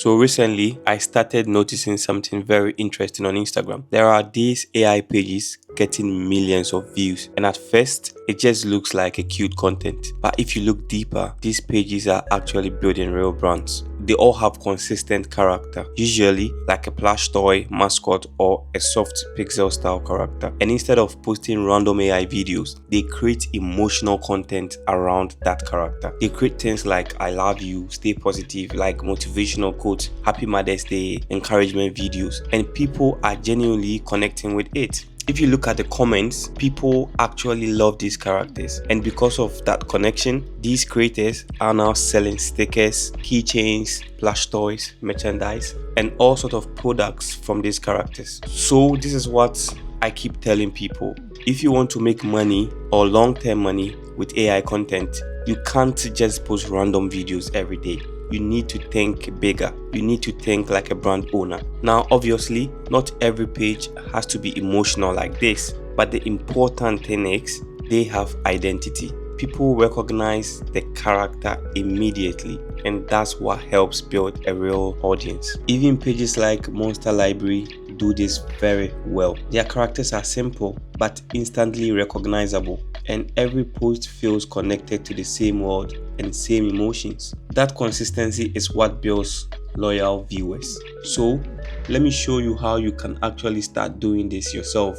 So recently, I started noticing something very interesting on Instagram. There are these AI pages getting millions of views, and at first, it just looks like a cute content. But if you look deeper, these pages are actually building real brands. They all have consistent character, usually like a plush toy, mascot, or a soft pixel style character. And instead of posting random AI videos, they create emotional content around that character. They create things like I love you, stay positive, like motivational quotes, happy Mother's Day, encouragement videos, and people are genuinely connecting with it. If you look at the comments, people actually love these characters, and because of that connection, these creators are now selling stickers, keychains, plush toys, merchandise, and all sort of products from these characters. So this is what I keep telling people. If you want to make money or long-term money with AI content, you can't just post random videos every day. You need to think bigger. You need to think like a brand owner. Now, obviously, not every page has to be emotional like this, but the important thing is they have identity. People recognize the character immediately, and that's what helps build a real audience. Even pages like Monster Library do this very well. Their characters are simple but instantly recognizable, and every post feels connected to the same world and same emotions. That consistency is what builds loyal viewers. So, let me show you how you can actually start doing this yourself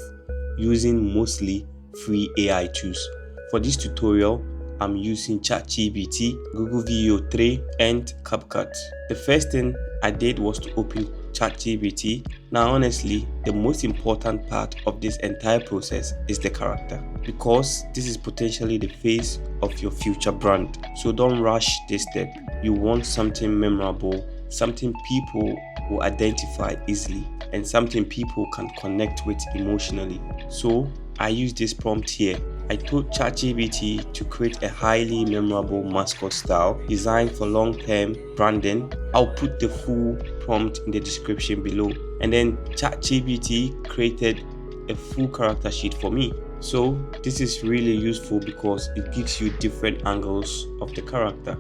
using mostly free AI tools. For this tutorial, I'm using ChatGPT, Google Veo 3, and CapCut. The first thing I did was to open ChatGPT. Now, honestly, the most important part of this entire process is the character, because this is potentially the face of your future brand. So don't rush this step. You want something memorable, something people will identify easily, and something people can connect with emotionally. So I use this prompt here. I told ChatGPT to create a highly memorable mascot style designed for long-term branding. I'll put the full prompt in the description below. And then ChatGPT created a full character sheet for me. So this is really useful because it gives you different angles of the character.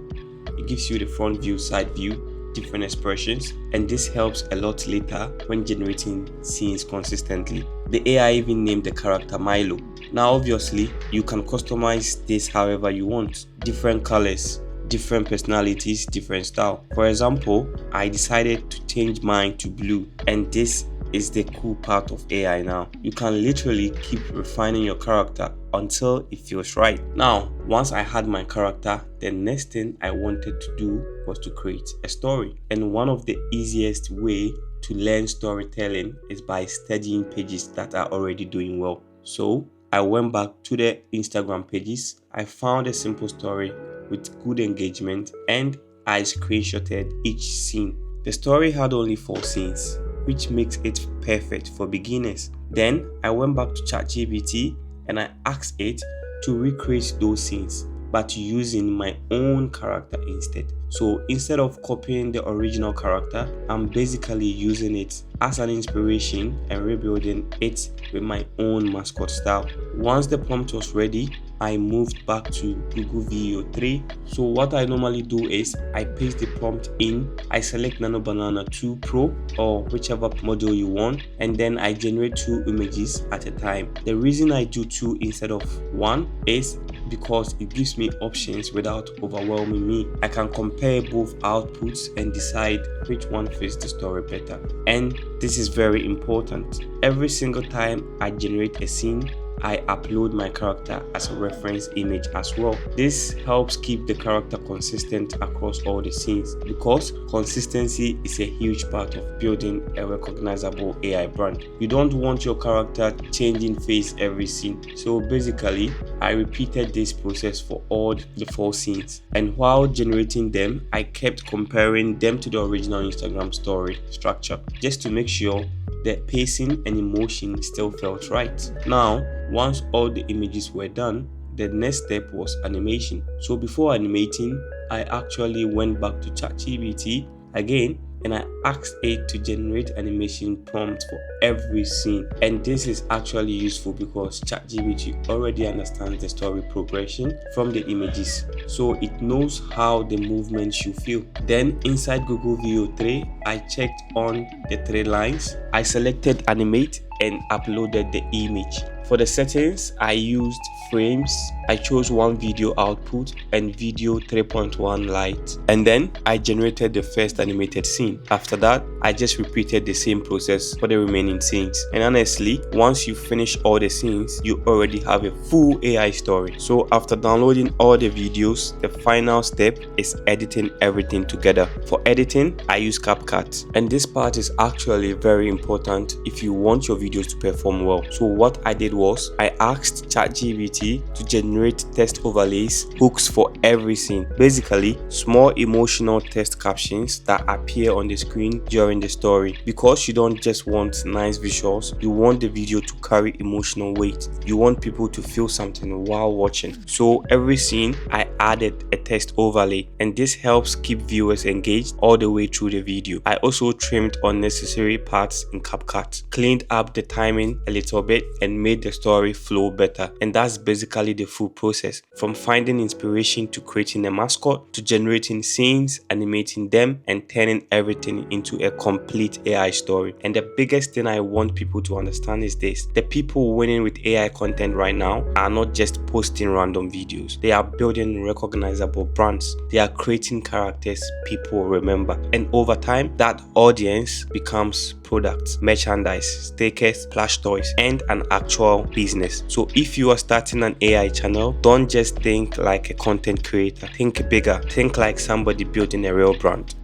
It gives you the front view, side view, different expressions, and this helps a lot later when generating scenes consistently. The AI even named the character Milo. Now obviously, you can customize this however you want. Different colors, different personalities, different style. For example, I decided to change mine to blue, and this is the cool part of AI now. You can literally keep refining your character until it feels right. Now, once I had my character, the next thing I wanted to do was to create a story. And one of the easiest way to learn storytelling is by studying pages that are already doing well. So I went back to the Instagram pages. I found a simple story with good engagement, and I screenshotted each scene. The story had only 4 scenes, which makes it perfect for beginners. Then I went back to ChatGPT and I asked it to recreate those scenes, but using my own character instead. So instead of copying the original character, I'm basically using it as an inspiration and rebuilding it with my own mascot style. Once the prompt was ready, I moved back to Google Veo 3. So what I normally do is I paste the prompt in, I select Nano Banana 2 Pro or whichever model you want, and then I generate 2 images at a time. The reason I do 2 instead of 1 is because it gives me options without overwhelming me. I can compare both outputs and decide which one fits the story better. And this is very important. Every single time I generate a scene, I upload my character as a reference image as well. This helps keep the character consistent across all the scenes, because consistency is a huge part of building a recognizable AI brand. You don't want your character changing face every scene. So basically, I repeated this process for all the 4 scenes, and while generating them, I kept comparing them to the original Instagram story structure just to make sure the pacing and emotion still felt right. Now, once all the images were done, the next step was animation. So before animating, I actually went back to ChatGPT again and I asked it to generate animation prompts for every scene. And this is actually useful because ChatGPT already understands the story progression from the images, so it knows how the movement should feel. Then inside Google Veo 3, I checked on the three lines. I selected animate and uploaded the image. For the settings, I used frames. I chose one video output and video 3.1 light. And then I generated the first animated scene. After that, I just repeated the same process for the remaining scenes. And honestly, once you finish all the scenes, you already have a full AI story. So after downloading all the videos, the final step is editing everything together. For editing, I use CapCut. And this part is actually very important if you want your videos to perform well. So what I did was I asked ChatGPT to generate text overlays, hooks for every scene. Basically, small emotional text captions that appear on the screen during the story. Because you don't just want nice visuals, you want the video to carry emotional weight. You want people to feel something while watching. So every scene, I added a text overlay, and this helps keep viewers engaged all the way through the video. I also trimmed unnecessary parts in CapCut, cleaned up the timing a little bit, and made the story flow better. And that's basically the full process, from finding inspiration to creating a mascot to generating scenes, animating them, and turning everything into a complete AI story. And the biggest thing I want people to understand is this: the people winning with AI content right now are not just posting random videos, they are building recognizable brands. They are creating characters people remember, and over time that audience becomes products, merchandise, stickers, plush toys, and an actual business. So if you are starting an AI channel, don't just think like a content creator. Think bigger. Think like somebody building a real brand.